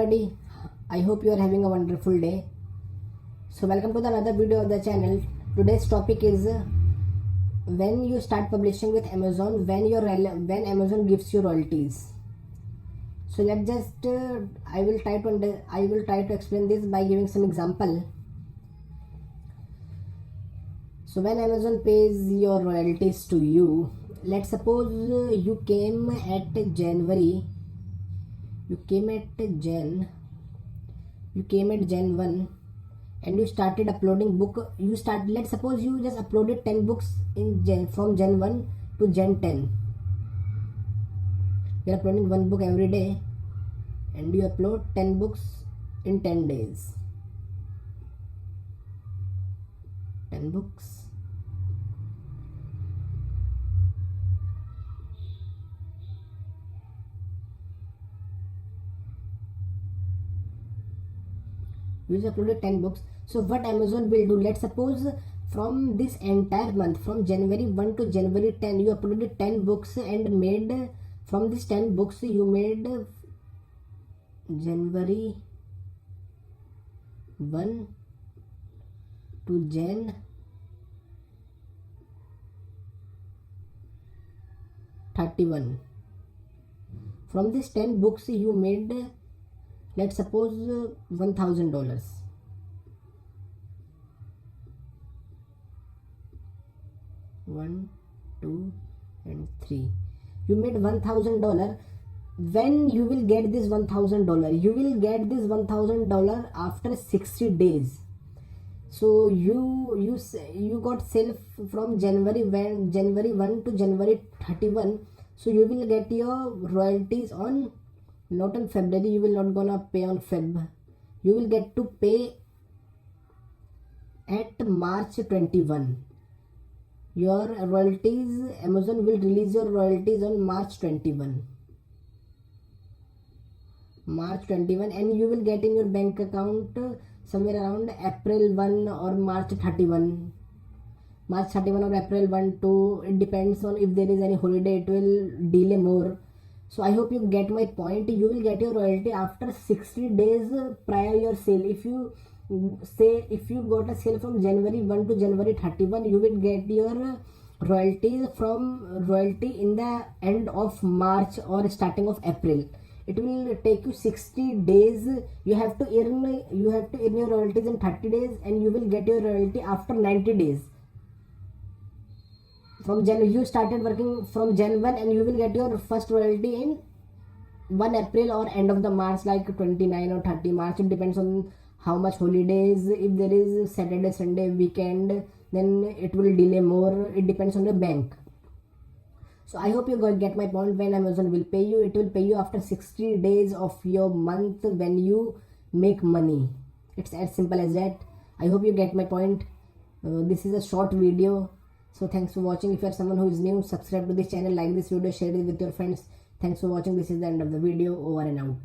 everybody, I hope you are having a wonderful day. So welcome to another video of the channel. Today's topic is when you start publishing with Amazon, when Amazon gives you royalties. So let's just I will try to explain this by giving some example. So when Amazon pays your royalties to you, let's suppose you came at Jan 1 and you started uploading book. Let's suppose you just uploaded 10 books from Jan 1 to Jan 10. You're uploading one book every day and you upload 10 books in 10 days. 10 books. You just uploaded 10 books. So what Amazon will do, let's suppose from this entire month, from January 1 to January 10, you uploaded 10 books and made, from these 10 books you made January 1 to Jan 31. From these 10 books you made, let's suppose $1,000. One, two, and three. You made $1,000. When you will get this $1,000? You will get this $1,000 after 60 days. So you got sale from January 1 to January 31. So you will get your royalties on, not on February. You will not gonna pay on Feb. You will get to pay at March 21. Your royalties, Amazon will release your royalties on March 21. March 21, and you will get in your bank account somewhere around April 1 or March 31. March 31 or April 1 too. It depends on if there is any holiday, it will delay more. So I hope you get my point. You will get your royalty after 60 days prior your sale. If you got a sale from January 1 to January 31, you will get your royalty in the end of March or starting of April. It will take you 60 days. You have to earn your royalties in 30 days, and you will get your royalty after 90 days. From Jan, you started working from Jan 1 and you will get your first royalty in 1 April or end of the March, like 29 or 30 March. It depends on how much holidays. If there is Saturday, Sunday, weekend, then it will delay more. It depends on the bank. So I hope you get my point. When Amazon will pay you, it will pay you after 60 days of your month when you make money. It's as simple as that. I hope you get my point. This is a short video. So thanks for watching. If you are someone who is new, subscribe to this channel, like this video, share it with your friends. Thanks for watching. This is the end of the video. Over and out.